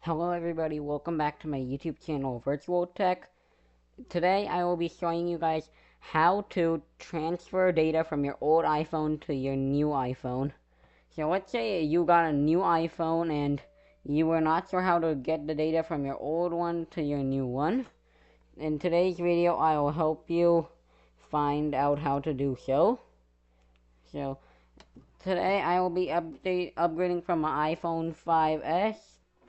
Hello everybody, welcome back to my YouTube channel, VirtualTech. Today I will be showing you guys how to transfer data from your old iPhone to your new iPhone. So let's say you got a new iPhone and you were not sure how to get the data from your old one to your new one. In today's video I will help you find out how to do so. So today I will be upgrading from my iPhone 5S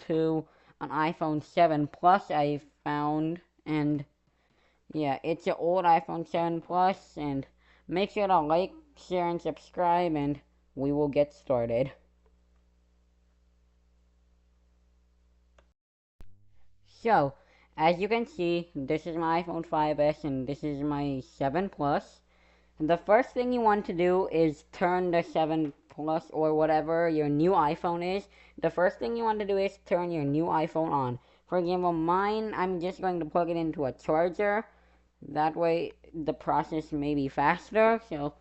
to an iPhone 7 Plus I found, and yeah, it's an old iPhone 7 Plus, and make sure to like, share, and subscribe, and we will get started. So, as you can see, this is my iPhone 5S and this is my 7 Plus. The first thing you want to do is turn the 7 Plus or whatever your new iPhone is. The first thing you want to do is turn your new iPhone on. For example, mine, I'm just going to plug it into a charger. That way, the process may be faster. So,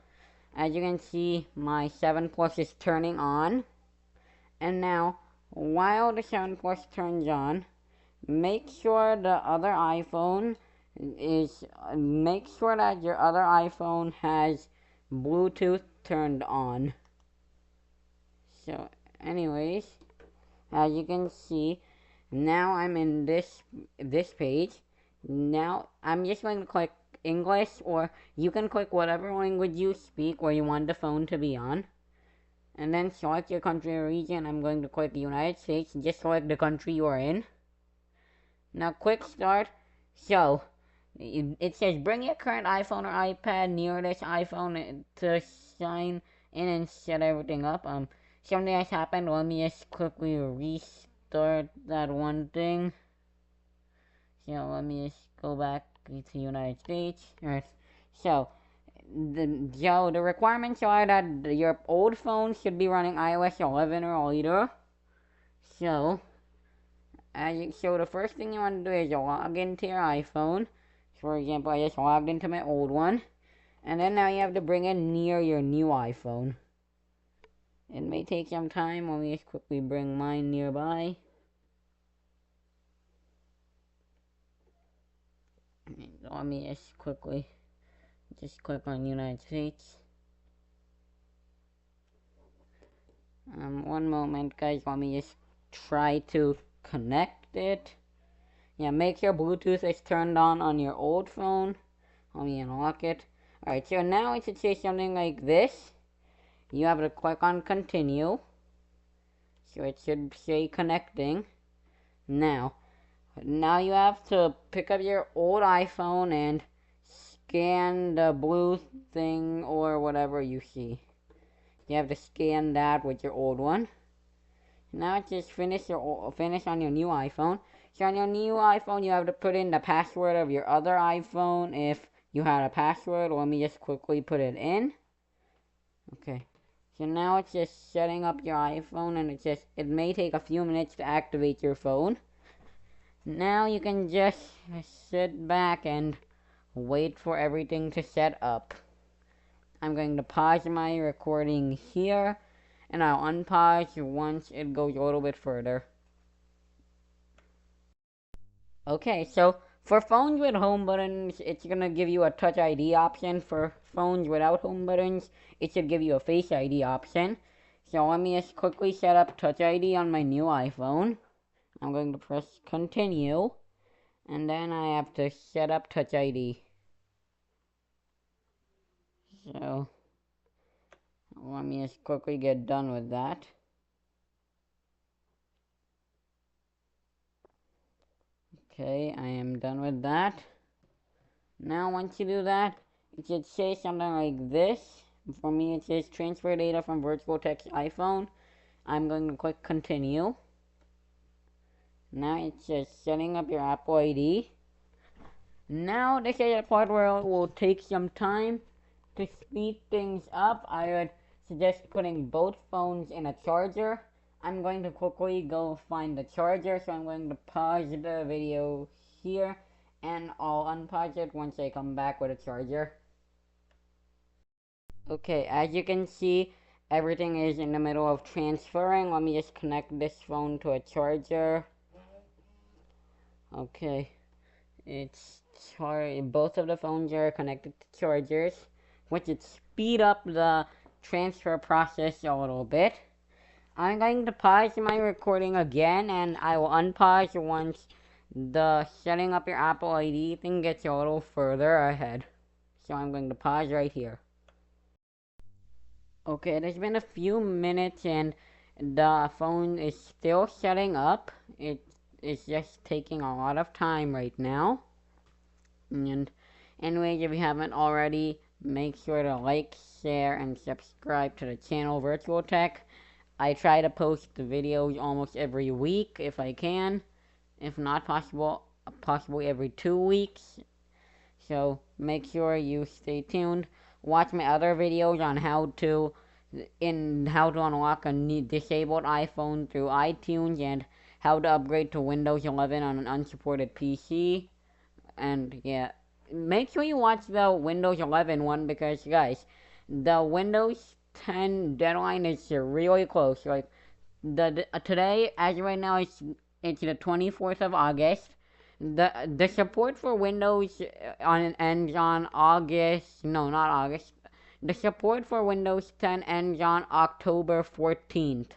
as you can see, my 7 Plus is turning on. And now, while the 7 Plus turns on, make sure the other iPhone make sure that your other iPhone has Bluetooth turned on. So anyways, as you can see, now I'm in this page. Now I'm just going to click English, or you can click whatever language you speak or you want the phone to be on, and then select your country or region. I'm going to click United States. Just select the country you are in. Now click start. So it says bring your current iPhone or iPad near this iPhone to sign in and set everything up. Something has happened. Let me just quickly restart that one thing. So let me just go back to United States. Alright. So the requirements are that your old phone should be running iOS 11 or later. So the first thing you want to do is log into your iPhone. For example, I just logged into my old one. And then now you have to bring it near your new iPhone. It may take some time. Let me just quickly bring mine nearby. Let me just quickly click on United States. One moment guys, let me just try to connect it. Yeah, make sure Bluetooth is turned on your old phone. Let me unlock it. Alright, so now it should say something like this. You have to click on continue. So it should say connecting. Now you have to pick up your old iPhone and scan the blue thing or whatever you see. You have to scan that with your old one. Now just finish on your new iPhone. So on your new iPhone, you have to put in the password of your other iPhone if you had a password. Let me just quickly put it in. Okay. So now it's just setting up your iPhone, and it may take a few minutes to activate your phone. Now you can just sit back and wait for everything to set up. I'm going to pause my recording here, and I'll unpause once it goes a little bit further. Okay, so for phones with home buttons, it's gonna give you a Touch ID option. For phones without home buttons, it should give you a Face ID option. So let me just quickly set up Touch ID on my new iPhone. I'm going to press continue, and then I have to set up Touch ID. So let me just quickly get done with that. Okay, I am done with that. Now once you do that, it should say something like this. For me, it says transfer data from VirtualTech's iPhone. I'm going to click continue. Now it's just setting up your Apple ID. Now this is a part where it will take some time. To speed things up, I would suggest putting both phones in a charger. I'm going to quickly go find the charger, so I'm going to pause the video here, and I'll unpause it once I come back with a charger. Okay, as you can see, everything is in the middle of transferring. Let me just connect this phone to a charger. Okay, both of the phones are connected to chargers, which would speed up the transfer process a little bit. I'm going to pause my recording again, and I will unpause once the setting up your Apple ID thing gets a little further ahead. So I'm going to pause right here. Okay, it has been a few minutes and the phone is still setting up. It is just taking a lot of time right now. And anyways, if you haven't already, make sure to like, share, and subscribe to the channel VirtualTech. I try to post the videos almost every week if I can. If not possible, possibly every 2 weeks. So make sure you stay tuned. Watch my other videos on how to unlock a disabled iPhone through iTunes and how to upgrade to Windows 11 on an unsupported PC. And yeah, make sure you watch the Windows 11 one because guys, the Windows 10 deadline is really close. Like today, as right now, it's the 24th of August. The support for Windows ends on August. No, not August. The support for Windows 10 ends on October 14th.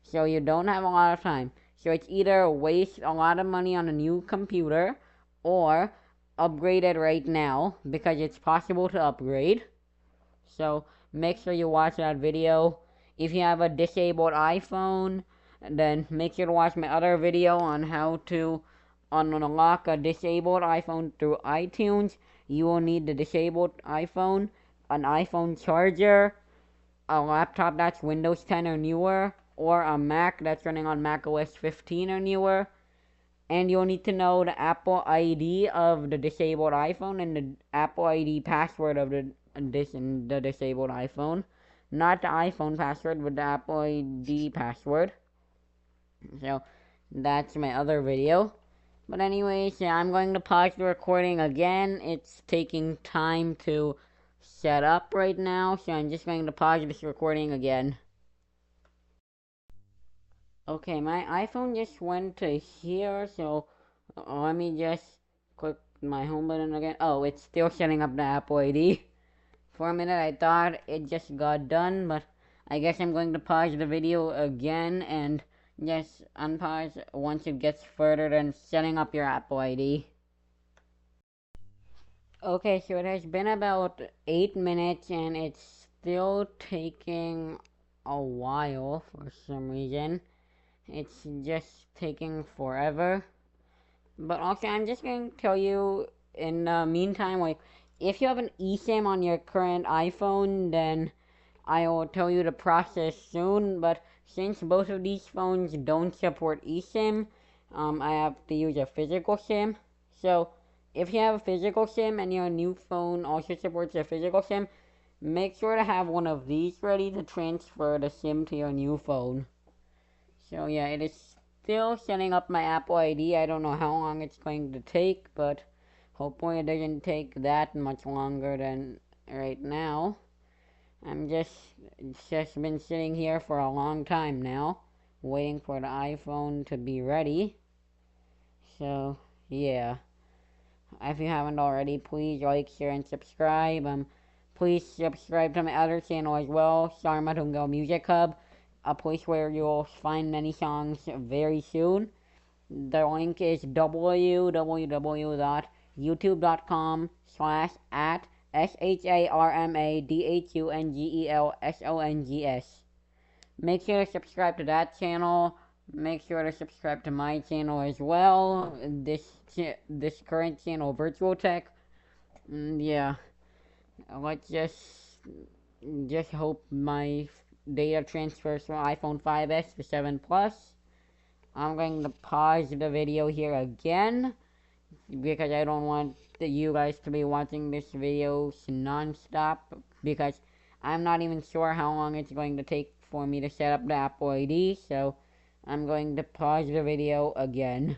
So you don't have a lot of time. So it's either waste a lot of money on a new computer or upgrade it right now because it's possible to upgrade. So make sure you watch that video. If you have a disabled iPhone, then make sure to watch my other video on how to unlock a disabled iPhone through iTunes. You will need the disabled iPhone, an iPhone charger, a laptop that's Windows 10 or newer, or a Mac that's running on Mac OS 15 or newer. And you'll need to know the Apple ID of the disabled iPhone and the Apple ID password of the disabled iPhone. Not the iPhone password, but the Apple ID password. So that's my other video. But anyways, yeah, I'm going to pause the recording again. It's taking time to set up right now, so I'm just going to pause this recording again. Okay, my iPhone just went to here, so let me just click my home button again. Oh, it's still setting up the Apple ID. For a minute, I thought it just got done, but I guess I'm going to pause the video again and just unpause once it gets further than setting up your Apple ID. Okay, so it has been about 8 minutes and it's still taking a while for some reason. It's just taking forever. But also, I'm just going to tell you in the meantime, like, if you have an eSIM on your current iPhone, then I will tell you the process soon. But since both of these phones don't support eSIM, I have to use a physical SIM. So, if you have a physical SIM and your new phone also supports a physical SIM, make sure to have one of these ready to transfer the SIM to your new phone. So yeah, it is still setting up my Apple ID. I don't know how long it's going to take, but hopefully it doesn't take that much longer than right now. It's just been sitting here for a long time now, waiting for the iPhone to be ready. So yeah, if you haven't already, please like, share, and subscribe. Please subscribe to my other channel as well, Sharma Tungo Music Hub, a place where you'll find many songs very soon. The link is www.youtube.com/at SHARMADHUNGELSONGS. Make sure to subscribe to that channel. Make sure to subscribe to my channel as well. This current channel, VirtualTech. Yeah, let's just hope my data transfers from iPhone 5s to 7 Plus. I'm going to pause the video here again because I don't want you guys to be watching this video non-stop because I'm not even sure how long it's going to take for me to set up the Apple ID, so I'm going to pause the video again.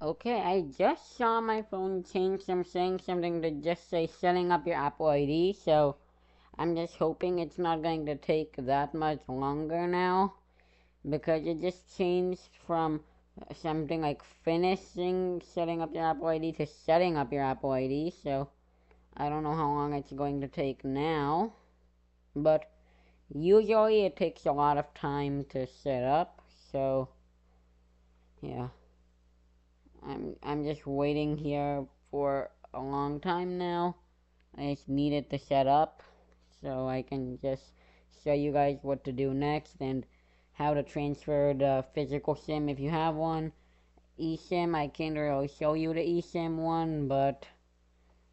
Okay, I just saw my phone change from saying something to just say setting up your Apple ID, so I'm just hoping it's not going to take that much longer now. because it just changed from something like finishing setting up your Apple ID to setting up your Apple ID. So I don't know how long it's going to take now, but usually it takes a lot of time to set up. So yeah, I'm just waiting here for a long time now. I just need it to set up so I can just show you guys what to do next and how to transfer the physical SIM if you have one. eSIM, I can't really show you the eSIM one, but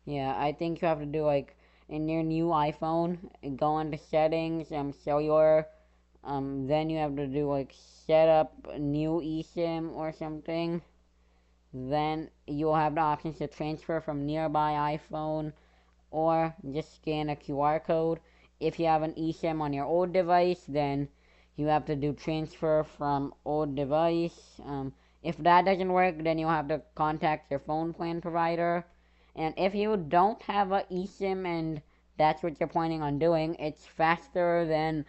yeah, I think you have to do like in your new iPhone, go into settings, cellular, then you have to do like set up a new eSIM or something. Then you'll have the options to transfer from nearby iPhone or just scan a QR code. If you have an eSIM on your old device, then you have to do transfer from old device. If that doesn't work, then you'll have to contact your phone plan provider. And if you don't have a eSIM and that's what you're planning on doing, it's faster than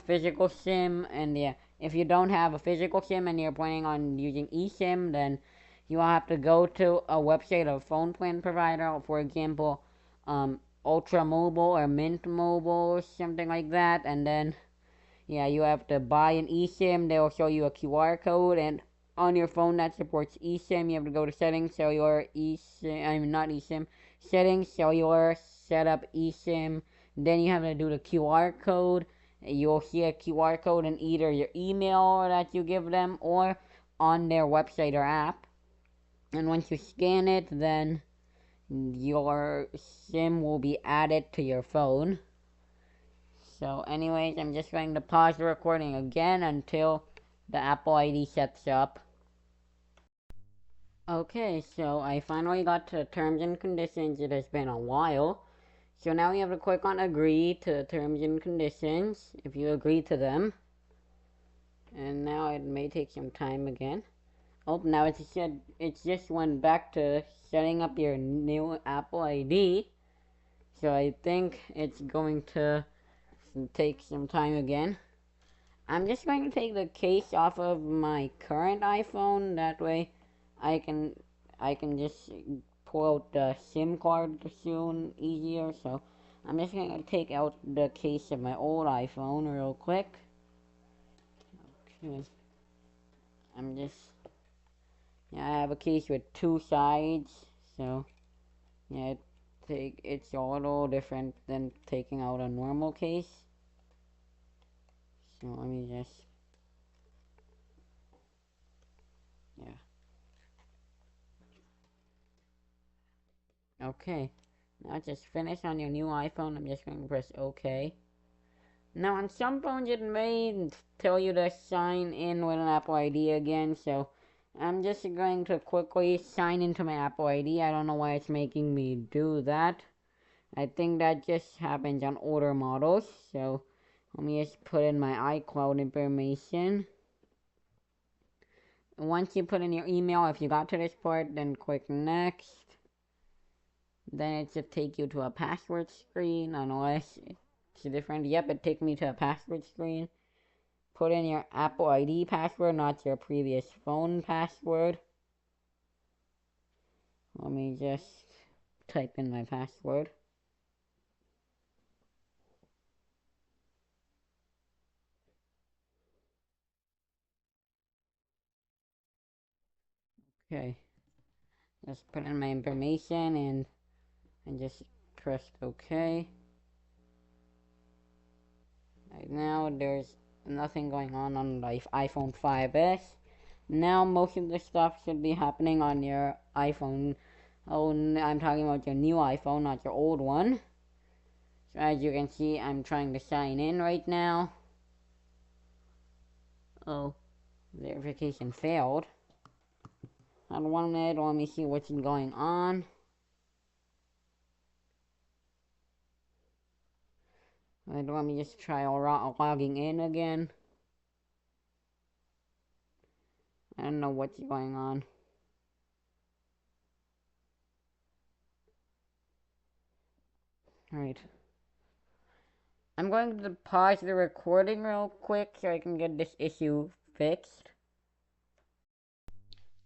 physical SIM. And yeah, if you don't have a physical SIM and you're planning on using eSIM, then you will have to go to a website of phone plan provider. For example, Ultra Mobile or Mint Mobile or something like that. And then, yeah, you have to buy an eSIM. They will show you a QR code. And on your phone that supports eSIM, you have to go to settings, cellular, eSIM. I mean, not eSIM. Settings, cellular, set up eSIM. Then you have to do the QR code. You'll see a QR code in either your email that you give them or on their website or app. And once you scan it, then your SIM will be added to your phone. So anyways, I'm just going to pause the recording again until the Apple ID sets up. Okay, so I finally got to terms and conditions. It has been a while. So now you have to click on agree to terms and conditions if you agree to them. And now it may take some time again. Oh, now it just went back to setting up your new Apple ID. So I think it's going to take some time again. I'm just going to take the case off of my current iPhone. That way I can just pull out the SIM card soon easier. So I'm just going to take out the case of my old iPhone real quick. Okay. I'm just, yeah, I have a case with two sides. So yeah, it's a little different than taking out a normal case. So let me just, yeah. Okay. Now just finish on your new iPhone. I'm just going to press OK. Now on some phones it may tell you to sign in with an Apple ID again. So I'm just going to quickly sign into my Apple ID. I don't know why it's making me do that. I think that just happens on older models. So let me just put in my iCloud information. Once you put in your email, if you got to this part, then click next. Then it should take you to a password screen, unless it's different. Yep, it takes me to a password screen. Put in your Apple ID password, not your previous phone password. Let me just type in my password. Okay. Just put in my information and just press OK. Right now, there's nothing going on the iPhone 5S. Now, most of the stuff should be happening on your iPhone. Oh, I'm talking about your new iPhone, not your old one. So as you can see, I'm trying to sign in right now. Oh, verification failed. On 1 minute, let me see what's going on. Let me just try logging in again. I don't know what's going on. Alright. I'm going to pause the recording real quick so I can get this issue fixed.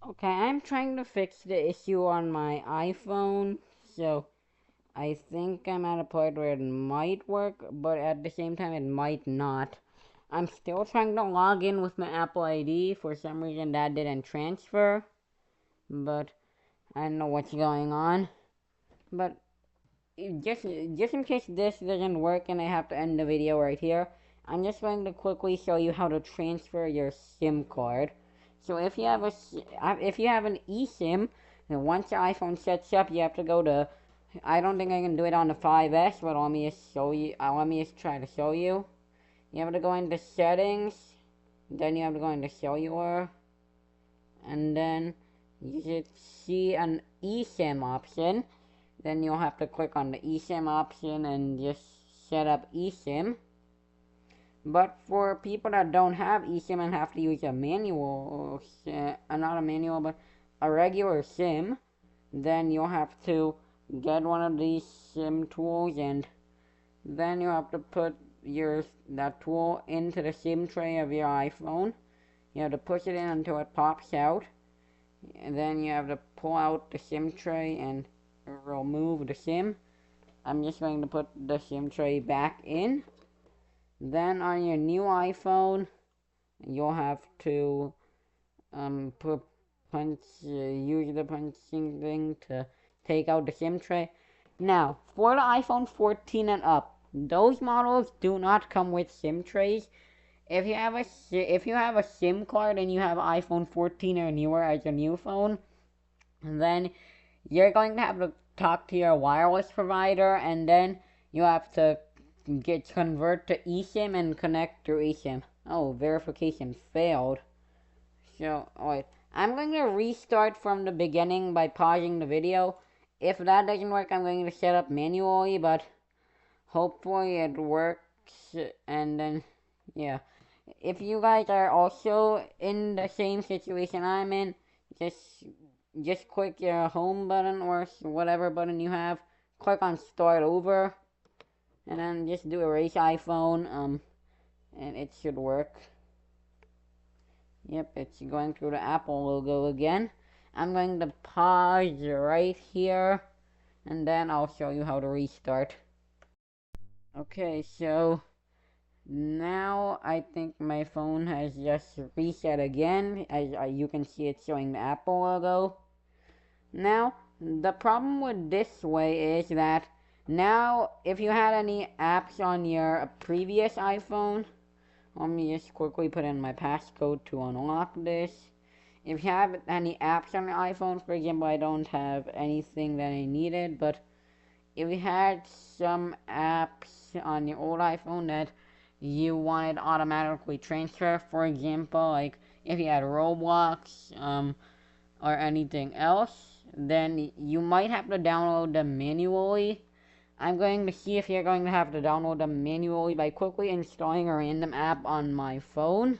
Okay, I'm trying to fix the issue on my iPhone, so I think I'm at a point where it might work, but at the same time it might not. I'm still trying to log in with my Apple ID. For some reason that didn't transfer, but I don't know what's going on. But just in case this doesn't work and I have to end the video right here, I'm just going to quickly show you how to transfer your SIM card. So if you have an eSIM, then once your iPhone sets up, you have to go to. I don't think I can do it on the 5S, but let me just show you. Let me just try to show you. You have to go into settings, then you have to go into cellular, and then you should see an eSIM option. Then you'll have to click on the eSIM option and just set up eSIM. But for people that don't have eSIM and have to use a manual, not a manual, but a regular SIM, then you'll have to get one of these SIM tools, and then you have to put that tool into the SIM tray of your iPhone. You have to push it in until it pops out, and then you have to pull out the SIM tray and remove the SIM. I'm just going to put the SIM tray back in. Then on your new iPhone, you'll have to use the punching thing to take out the SIM tray. Now, for the iPhone 14 and up, those models do not come with SIM trays. If you have a SIM card and you have iPhone 14 or newer as your new phone, then you're going to have to talk to your wireless provider, and then you have to convert to eSIM and connect through eSIM. Oh, verification failed. So, wait. I'm going to restart from the beginning by pausing the video. If that doesn't work, I'm going to set up manually, but hopefully it works. And then, yeah. If you guys are also in the same situation I'm in, just click your home button or whatever button you have. Click on start over, and then just do erase iPhone. And it should work. Yep, it's going through the Apple logo again. I'm going to pause right here, and then I'll show you how to restart. Okay, so now I think my phone has just reset again. As you can see, it's showing the Apple logo. Now, the problem with this way is that now if you had any apps on your previous iPhone, let me just quickly put in my passcode to unlock this. If you have any apps on your iPhone, for example, I don't have anything that I needed, but if you had some apps on your old iPhone that you wanted automatically transfer, for example, like if you had Roblox, or anything else, then you might have to download them manually. I'm going to see if you're going to have to download them manually by quickly installing a random app on my phone.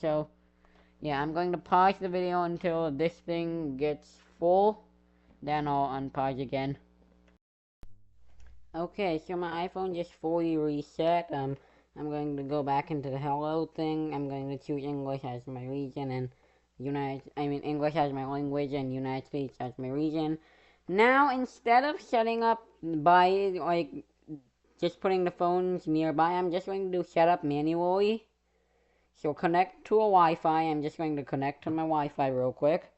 So, yeah, I'm going to pause the video until this thing gets full. Then I'll unpause again. Okay, so my iPhone just fully reset. I'm going to go back into the hello thing. I'm going to choose English as my region and English as my language and United States as my region. Now, instead of setting up by, just putting the phones nearby, I'm just going to do setup manually. So connect to a Wi-Fi. I'm just going to connect to my Wi-Fi real quick.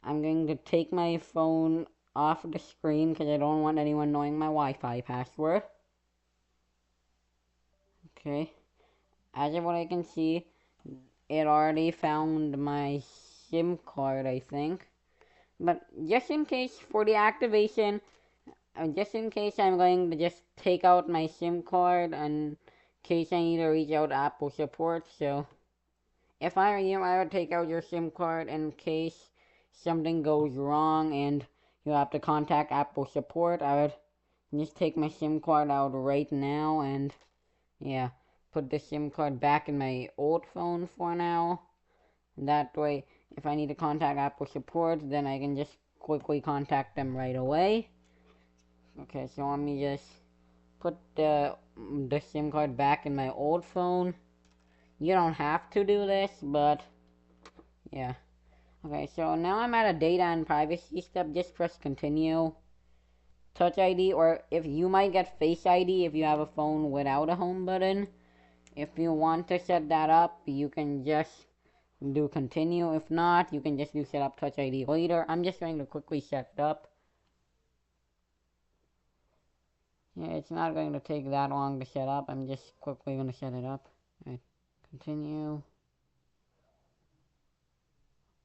I'm going to take my phone off the screen because I don't want anyone knowing my Wi-Fi password. Okay. As of what I can see, it already found my SIM card, I think. But just in case for the activation, just in case I'm going to just take out my SIM card in case I need to reach out to Apple support. So if I were you, I would take out your SIM card in case something goes wrong and you have to contact Apple support. I would just take my SIM card out right now and, yeah, put the SIM card back in my old phone for now. That way, if I need to contact Apple support, then I can just quickly contact them right away. Okay, so let me just put the SIM card back in my old phone. You don't have to do this, but yeah. Okay, so now I'm at a data and privacy step. Just press continue. Touch ID, or if you might get Face ID if you have a phone without a home button. If you want to set that up, you can just do continue. If not, you can just do set up Touch ID later. I'm just going to quickly set it up. Yeah, it's not going to take that long to set up. I'm just quickly going to set it up. Right, continue.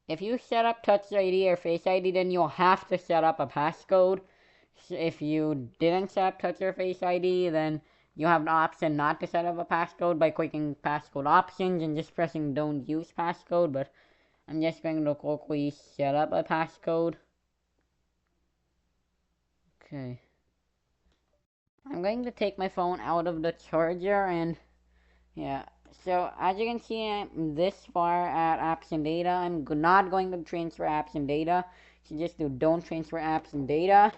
If you set up Touch ID or Face ID, then you'll have to set up a passcode. If you didn't set up Touch or Face ID, then you have the option not to set up a passcode by clicking passcode options and just pressing don't use passcode. But I'm just going to quickly set up a passcode. Okay. I'm going to take my phone out of the charger and yeah. So as you can see, I'm this far at apps and data. I'm not going to transfer apps and data. So just do don't transfer apps and data.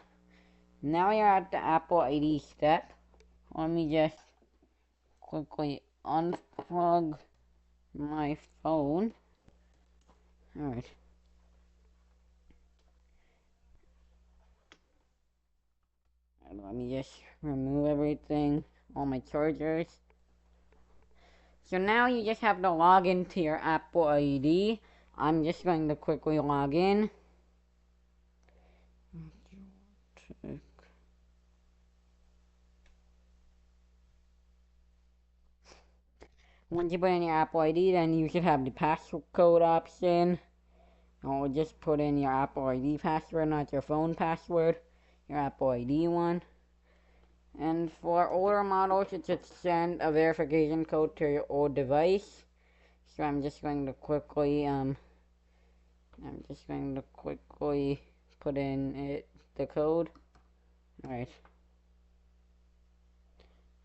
Now you're at the Apple ID step. Let me just quickly unplug my phone. Alright. Let me just remove everything, all my chargers. So now you just have to log into your Apple ID. I'm just going to quickly log in. Once you put in your Apple ID, then you should have the passcode option. I'll just put in your Apple ID password, not your phone password. Your Apple ID one. And for older models, it should send a verification code to your old device. So I'm just going to quickly put in the code. Alright.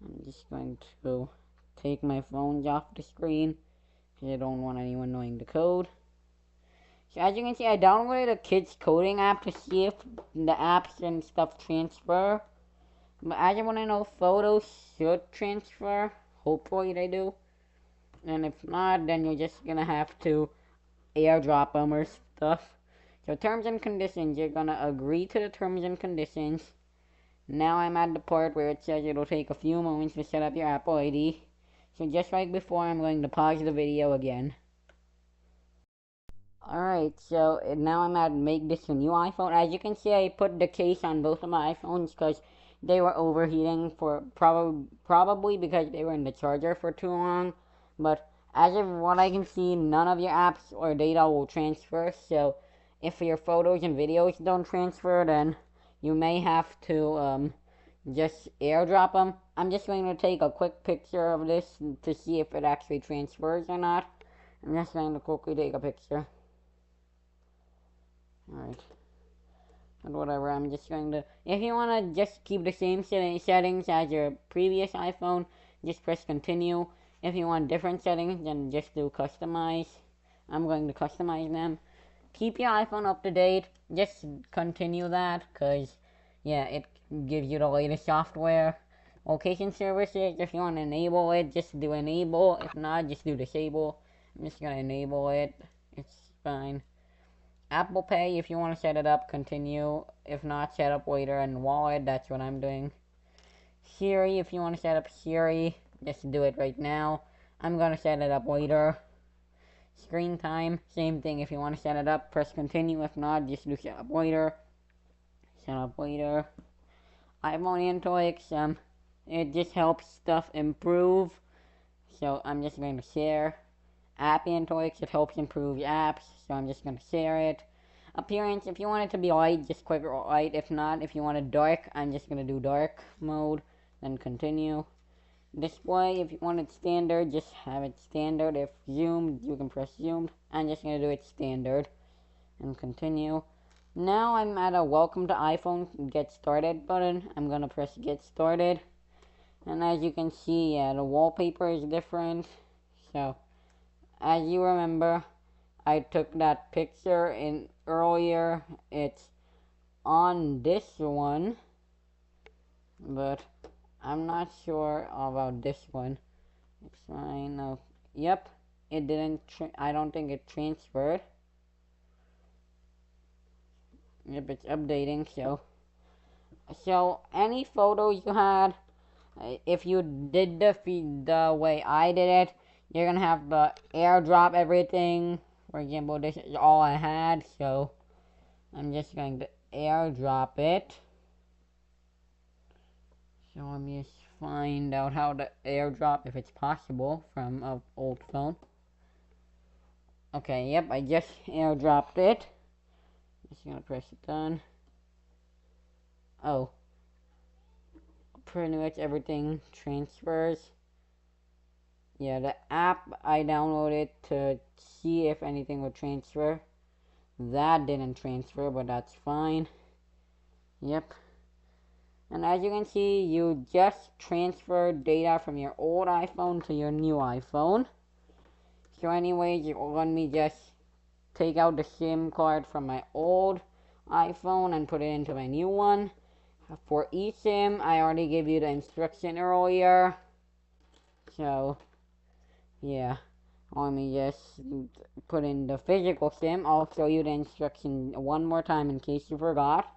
I'm just going to take my phone off the screen because I don't want anyone knowing the code. So as you can see, I downloaded a kids coding app to see if the apps and stuff transfer. But as you want to know, photos should transfer. Hopefully they do. And if not, then you're just gonna have to airdrop them or stuff. So terms and conditions, you're gonna agree to the terms and conditions. Now I'm at the part where it says it'll take a few moments to set up your Apple ID. So just like before, I'm going to pause the video again. Alright, so now I'm at make this a new iPhone. As you can see, I put the case on both of my iPhones because they were overheating for probably because they were in the charger for too long. But as of what I can see, none of your apps or data will transfer. So if your photos and videos don't transfer, then you may have to just airdrop them. I'm just going to take a quick picture of this to see if it actually transfers or not. I'm just going to quickly take a picture. Alright. And whatever, I'm just going to... If you want to just keep the same settings as your previous iPhone, just press continue. If you want different settings, then just do customize. I'm going to customize them. Keep your iPhone up to date. Just continue that, because, yeah, it gives you the latest software. Location services, if you want to enable it, just do enable. If not, just do disable. I'm just going to enable it. It's fine. Apple Pay, if you want to set it up, continue. If not, set up later. And wallet, that's what I'm doing. Siri, if you want to set up Siri, just do it right now. I'm going to set it up later. Screen time, same thing. If you want to set it up, press continue. If not, just do set up later. Set up later. iPhone analytics, it just helps stuff improve. So I'm just going to share. App analytics, it helps improve apps. So I'm just going to share it. Appearance, if you want it to be light, just click light. If not, if you want it dark, I'm just going to do dark mode. Then continue. Display, if you want it standard, just have it standard. If zoomed, you can press zoomed. I'm just going to do it standard. And continue. Now I'm at a welcome to iPhone get started button. I'm going to press get started. And as you can see, yeah, the wallpaper is different. So, as you remember, I took that picture in earlier. It's on this one. But I'm not sure about this one. It's fine. No, Yep, it didn't, I don't think it transferred. Yep, it's updating, so any photos you had, if you did the way I did it, you're gonna have to airdrop everything. For example, this is all I had, so I'm just going to airdrop it. So let me just find out how to airdrop, if it's possible, from an old phone. Okay, yep, I just airdropped it. Just gonna press it done. Oh, pretty much everything transfers. Yeah, the app I downloaded to see if anything would transfer. That didn't transfer, but that's fine. Yep. And as you can see, you just transferred data from your old iPhone to your new iPhone. So anyways, let me just take out the SIM card from my old iPhone and put it into my new one. For eSIM, I already gave you the instruction earlier. So, yeah. Let me just put in the physical SIM. I'll show you the instruction one more time in case you forgot.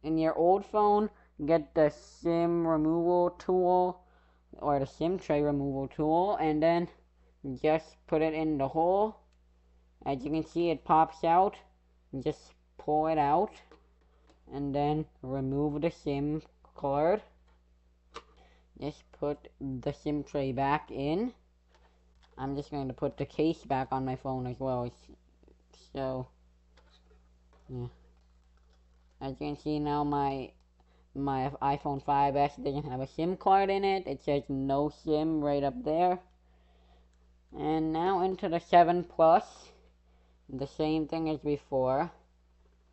In your old phone, get the SIM removal tool, or the SIM tray removal tool, and then just put it in the hole. As you can see, it pops out. Just pull it out, and then remove the SIM card. Just put the SIM tray back in. I'm just going to put the case back on my phone as well. So, yeah. As you can see now, my iPhone 5S doesn't have a SIM card in it. It says no SIM right up there. And now into the 7 Plus. The same thing as before.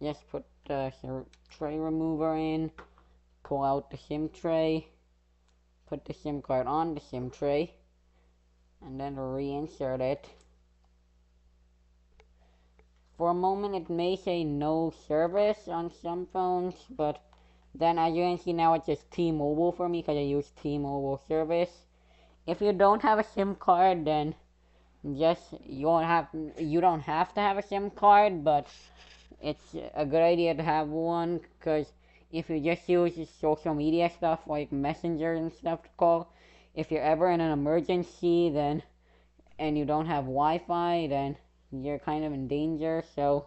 Just put the tray remover in. Pull out the SIM tray. Put the SIM card on the SIM tray. And then reinsert it. For a moment it may say no service on some phones, but then as you can see now it's just T-Mobile for me because I use T-Mobile service. If you don't have a SIM card, then you don't have to have a SIM card, but it's a good idea to have one, because if you just use social media stuff like Messenger and stuff to call, if you're ever in an emergency and you don't have Wi-Fi, then you're kind of in danger. So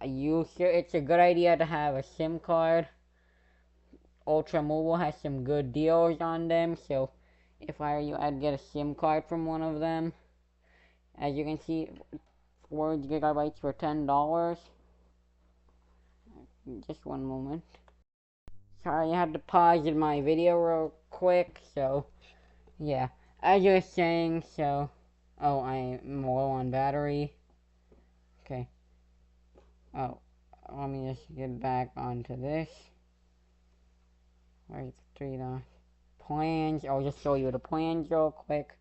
it's a good idea to have a SIM card. Ultra Mobile has some good deals on them, so if I were you, I'd get a SIM card from one of them. As you can see, 4 gigabytes for $10. Just one moment. Sorry, I had to pause in my video real quick, so yeah. As you were saying, so oh, I'm low on battery. Okay. Oh, let me just get back onto this. Where's the 3 dots? Plans. I'll just show you the plans real quick.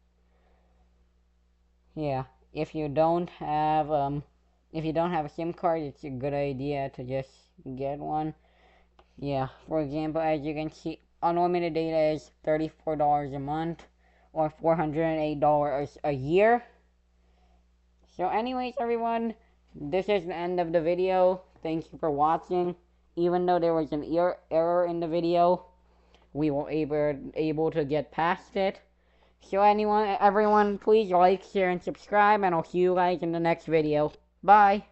Yeah, if you don't have a SIM card, it's a good idea to just get one. Yeah, for example, as you can see, unlimited data is $34 a month, or $408 a year. So anyways, everyone, this is the end of the video. Thank you for watching. Even though there was an error in the video, we were able to get past it. So everyone, please like, share, and subscribe, and I'll see you guys in the next video. Bye!